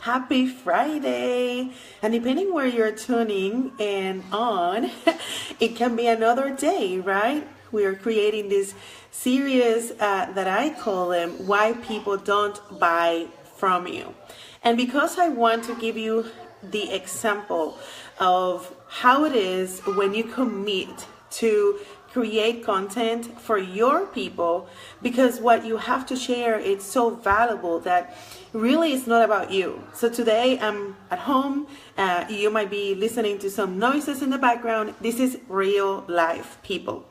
Happy Friday. And depending where you're tuning in on, it can be another day, right? We are creating this series that I call Why People Don't Buy From You. And because I want to give you the example of how it is when you commit to create content for your people, because what you have to share is so valuable that really it's not about you. So today I'm at home. You might be listening to some noises in the background. This is real life, people.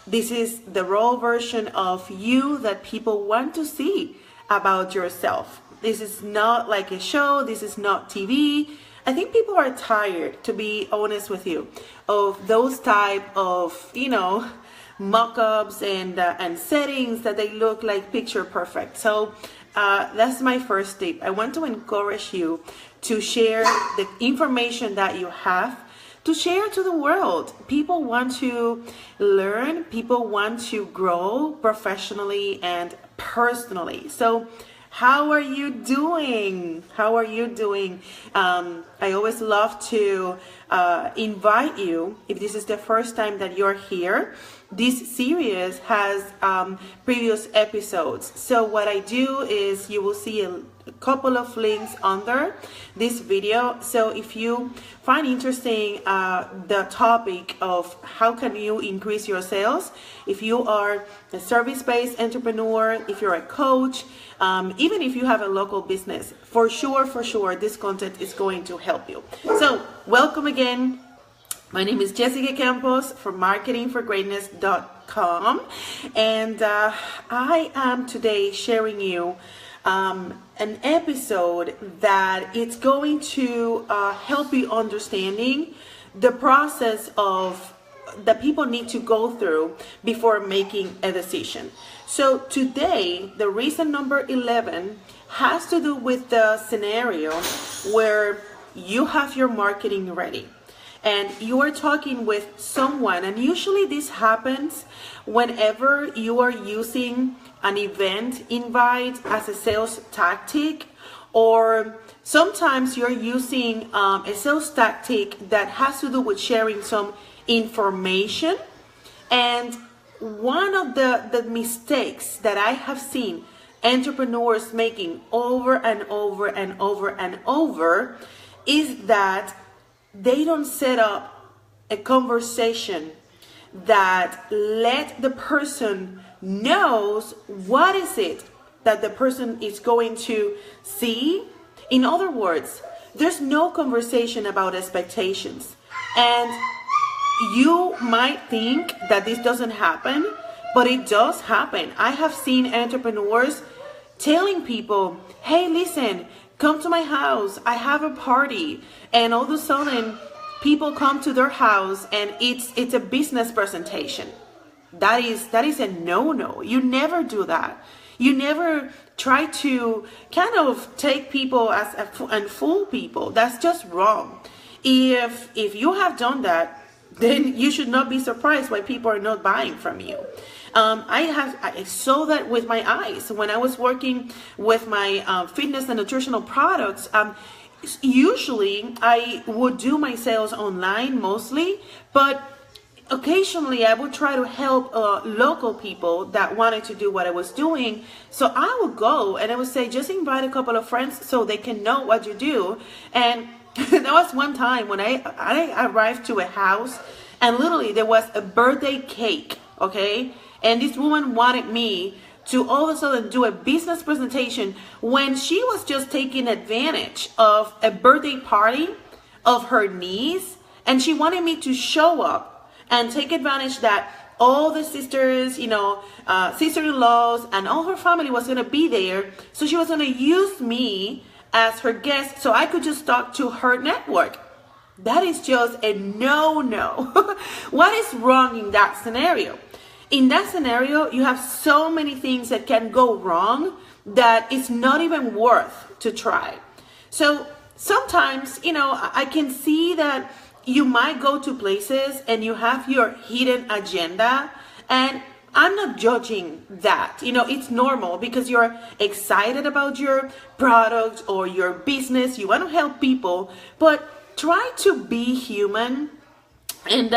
This is the raw version of you that people want to see about yourself. This is not like a show. This is not TV. I think people are tired, to be honest with you, of those type of, mock-ups and settings that they look like picture perfect. So that's my first tip. I want to encourage you to share the information that you have, to share to the world. People want to learn. People want to grow professionally and personally. So how are you doing? How are you doing? I always love to invite you, if this is the first time that you're here. This series has previous episodes. So what I do is you will see a couple of links under this video. So if you find interesting the topic of how can you increase your sales, if you are a service-based entrepreneur, if you're a coach, even if you have a local business, for sure, this content is going to help you. So welcome again. My name is Jessica Campos from marketingforgreatness.com, and I am today sharing you an episode that it's going to help you understanding the process of that people need to go through before making a decision. So today, the reason number 11 has to do with the scenario where you have your marketing ready and you are talking with someone, and usually this happens whenever you are using an event invite as a sales tactic, or sometimes you're using a sales tactic that has to do with sharing some information. And one of the mistakes that I have seen entrepreneurs making over and over and over and over is that they don't set up a conversation that let the person knows what is it that the person is going to see. In other words, there's no conversation about expectations. And you might think that this doesn't happen, but it does happen. I have seen entrepreneurs telling people, hey, listen, come to my house, I have a party. And all of a sudden, people come to their house and it's a business presentation. That is a no-no. You never do that. You never try to kind of take people and fool people. That's just wrong. If you have done that, then you should not be surprised why people are not buying from you. I saw that with my eyes when I was working with my fitness and nutritional products. Usually I would do my sales online mostly, but occasionally I would try to help local people that wanted to do what I was doing. So I would go and I would say, just invite a couple of friends so they can know what you do. And there was one time when I arrived to a house and literally there was a birthday cake, okay? And this woman wanted me to all of a sudden do a business presentation when she was just taking advantage of a birthday party of her niece, and she wanted me to show up and take advantage that all the sisters, sister-in-laws and all her family was going to be there. So she was going to use me as her guest so I could just talk to her network. That is just a no-no. What is wrong in that scenario? In that scenario, you have so many things that can go wrong that it's not even worth to try. So sometimes, I can see that you might go to places and you have your hidden agenda, and I'm not judging that. It's normal because you're excited about your product or your business. You want to help people, but try to be human. And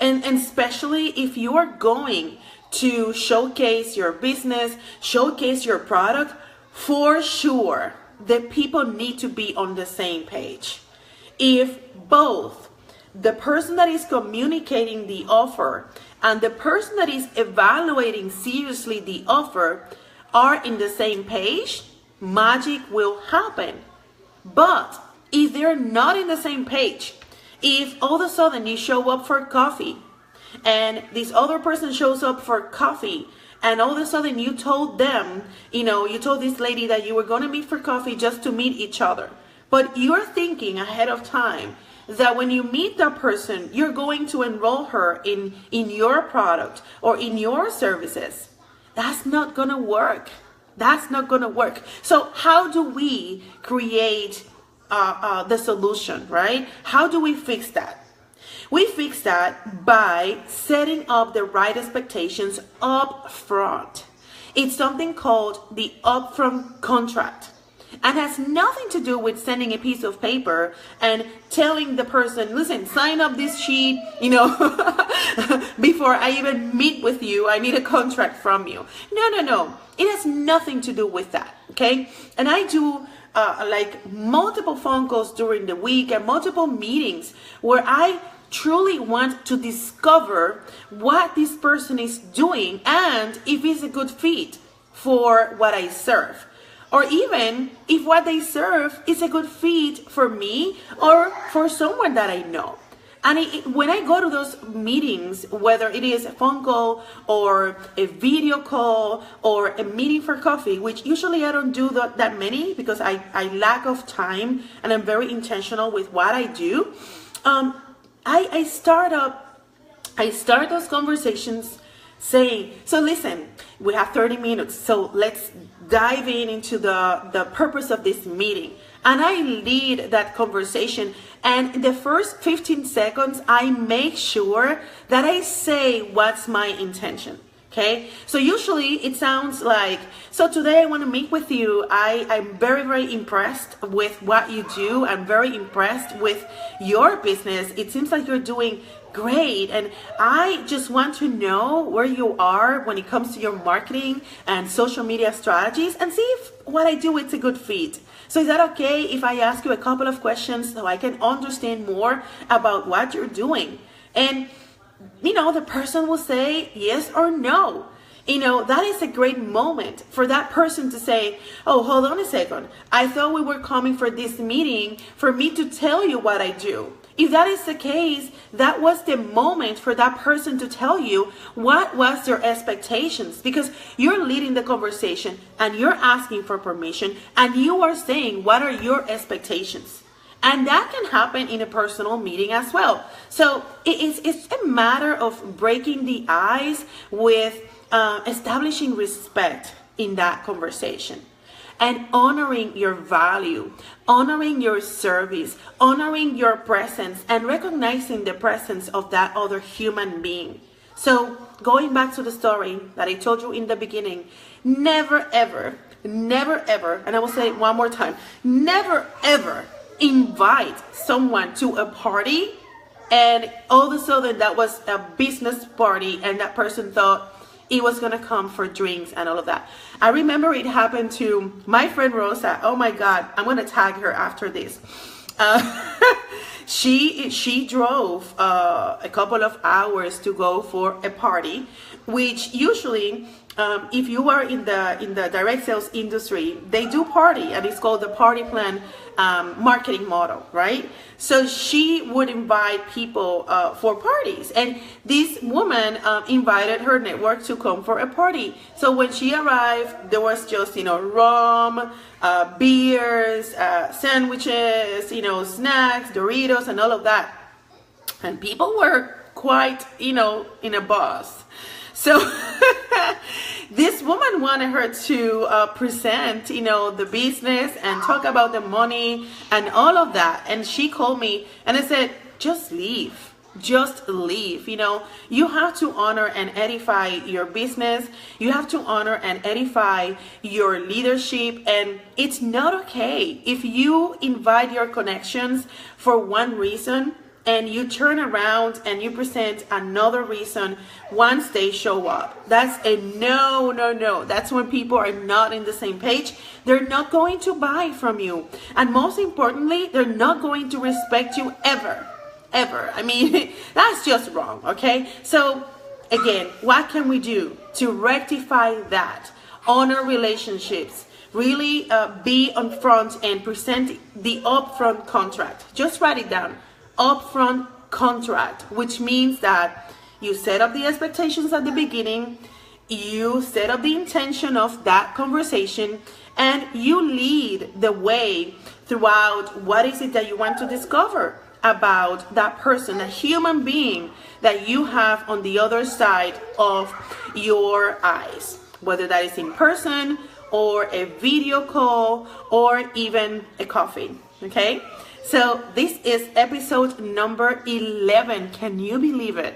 especially if you are going to showcase your business, showcase your product, for sure, the people need to be on the same page. If both the person that is communicating the offer and the person that is evaluating seriously the offer are in the same page, magic will happen. But if they're not in the same page, if all of a sudden you show up for coffee and this other person shows up for coffee, and all of a sudden you told them, you told this lady that you were going to meet for coffee just to meet each other, but you're thinking ahead of time that when you meet that person, you're going to enroll her in your product or in your services. That's not going to work. That's not going to work. So how do we create the solution, right? How do we fix that? We fix that by setting up the right expectations up front. It's something called the upfront contract, and has nothing to do with sending a piece of paper and telling the person, listen, sign up this sheet, before I even meet with you, I need a contract from you. No. It has nothing to do with that, okay? And I do multiple phone calls during the week and multiple meetings where I truly want to discover what this person is doing and if it's a good fit for what I serve, or even if what they serve is a good fit for me or for someone that I know. And when I go to those meetings, whether it is a phone call or a video call or a meeting for coffee, which usually I don't do that many because I lack of time and I'm very intentional with what I do, I start those conversations saying, so listen, we have 30 minutes, so let's dive into the purpose of this meeting. And I lead that conversation, and the first 15 seconds, I make sure that I say what's my intention. Okay, so usually it sounds like, so today I want to meet with you. I'm very, very impressed with what you do. I'm very impressed with your business. It seems like you're doing great. And I just want to know where you are when it comes to your marketing and social media strategies and see if what I do is a good fit. So is that okay if I ask you a couple of questions so I can understand more about what you're doing? And the person will say yes or no. That is a great moment for that person to say, oh, hold on a second. I thought we were coming for this meeting for me to tell you what I do. If that is the case, that was the moment for that person to tell you what was their expectations, because you're leading the conversation and you're asking for permission and you are saying, what are your expectations? And that can happen in a personal meeting as well. So it's a matter of breaking the ice with establishing respect in that conversation and honoring your value, honoring your service, honoring your presence, and recognizing the presence of that other human being. So going back to the story that I told you in the beginning, never ever, and I will say it one more time, never ever invite someone to a party and all of a sudden that was a business party and that person thought it was going to come for drinks and all of that. I remember it happened to my friend Rosa. Oh my God, I'm going to tag her after this. She drove a couple of hours to go for a party, which usually if you are in the direct sales industry, they do party, and it's called the party plan marketing model, right? So she would invite people for parties, and this woman invited her network to come for a party. So when she arrived, there was just rum, beers, sandwiches, snacks, Doritos, and all of that, and people were quite in a buzz. So this woman wanted her to present, the business and talk about the money and all of that. And she called me and I said, just leave. just leave. You have to honor and edify your business. You have to honor and edify your leadership. And it's not okay if you invite your connections for one reason and you turn around and you present another reason once they show up. That's a no. That's when people are not in the same page. They're not going to buy from you. And most importantly, they're not going to respect you ever. I mean, that's just wrong, okay? So again, what can we do to rectify that? Honor relationships. Really be upfront and present the upfront contract. Just write it down. Upfront contract, which means that you set up the expectations at the beginning, you set up the intention of that conversation, and you lead the way throughout what is it that you want to discover about that person, a human being that you have on the other side of your eyes, whether that is in person or a video call or even a coffee. Okay, so this is episode number 11. Can you believe it?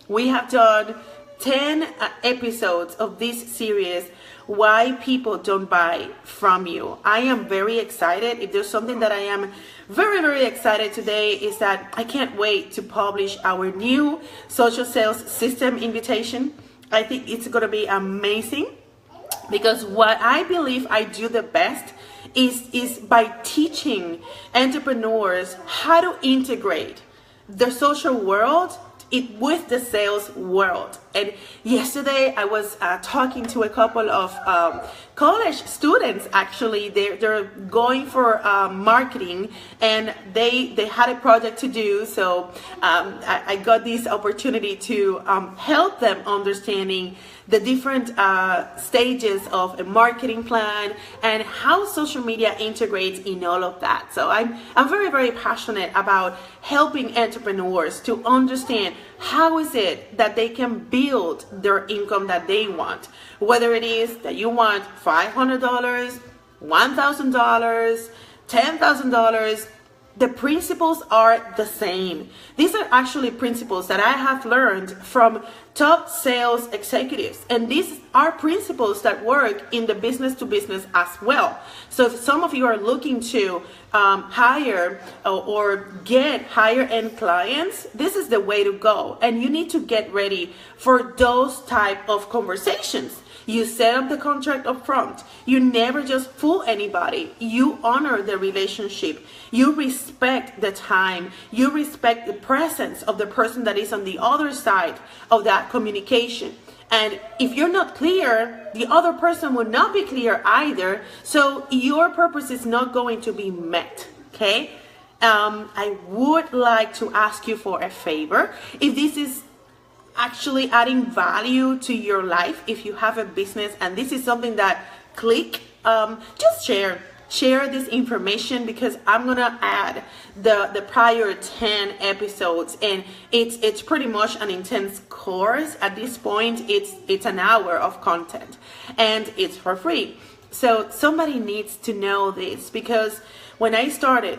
We have done 10 episodes of this series, Why People Don't Buy From You. I am very excited. If there's something that I am very excited today, is that I can't wait to publish our new social sales system invitation. I think it's going to be amazing, because what I believe I do the best is by teaching entrepreneurs how to integrate the social world with the sales world. And yesterday I was talking to a couple of college students. Actually, they're going for marketing, and they had a project to do. So I got this opportunity to help them understanding the different stages of a marketing plan and how social media integrates in all of that. So I'm very passionate about helping entrepreneurs to understand how is it that they can build their income that they want, whether it is that you want $500, $1,000, $10,000. The principles are the same. These are actually principles that I have learned from top sales executives. And these are principles that work in the business to business as well. So if some of you are looking to hire or get higher end clients, this is the way to go. And you need to get ready for those type of conversations. You set up the contract up front. You never just fool anybody. You honor the relationship. You respect the time. You respect the presence of the person that is on the other side of that communication. And if you're not clear, the other person will not be clear either. So your purpose is not going to be met. Okay? I would like to ask you for a favor. If this is actually adding value to your life, if you have a business and this is something that click, just share this information, because I'm gonna add the prior 10 episodes, and it's pretty much an intense course. At this point, it's an hour of content, and it's for free. So somebody needs to know this, because when I started,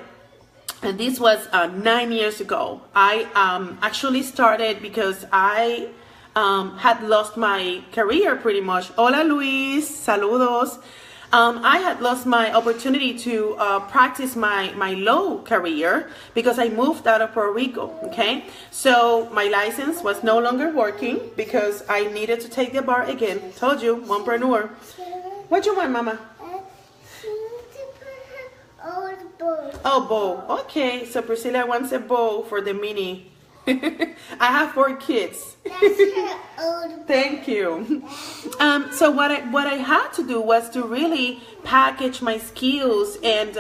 and this was 9 years ago, I actually started because I had lost my career pretty much. Hola Luis, saludos. I had lost my opportunity to practice my law career because I moved out of Puerto Rico, okay? So my license was no longer working because I needed to take the bar again. Told you, mompreneur. What you want, mama? Oh, bow. Okay, so Priscilla wants a bow for the mini. I have 4 kids. Thank you. So what I had to do was to really package my skills and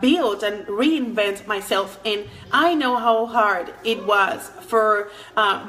build and reinvent myself. And I know how hard it was for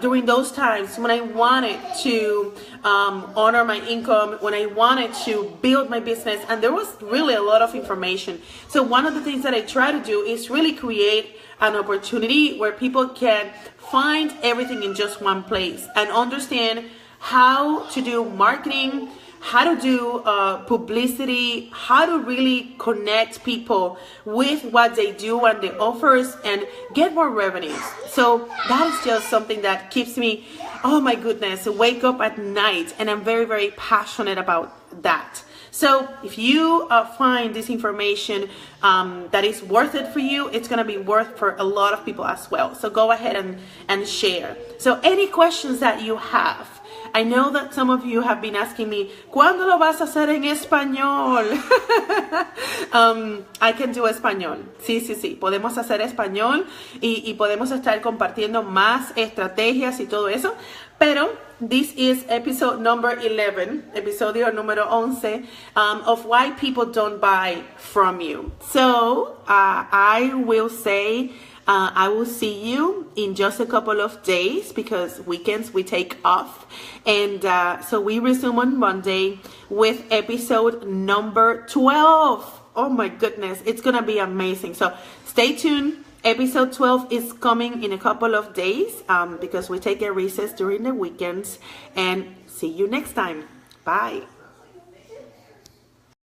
during those times when I wanted to honor my income, when I wanted to build my business, and there was really a lot of information. So one of the things that I try to do is really create an opportunity where people can find everything in just one place and understand how to do marketing, how to do publicity, how to really connect people with what they do and the offers and get more revenues. So that is just something that keeps me, oh my goodness, wake up at night, and I'm very, very passionate about that. So if you find this information that is worth it for you, it's going to be worth for a lot of people as well. So go ahead and share. So any questions that you have, I know that some of you have been asking me, ¿cuándo lo vas a hacer en español? I can do español. Sí, podemos hacer español y podemos estar compartiendo más estrategias y todo eso. Pero this is episode number 11, episodio número 11, of why people don't buy from you. So I will say, I will see you in just a couple of days, because weekends we take off. And so we resume on Monday with episode number 12. Oh my goodness, it's going to be amazing. So stay tuned. Episode 12 is coming in a couple of days because we take a recess during the weekends. And see you next time. Bye.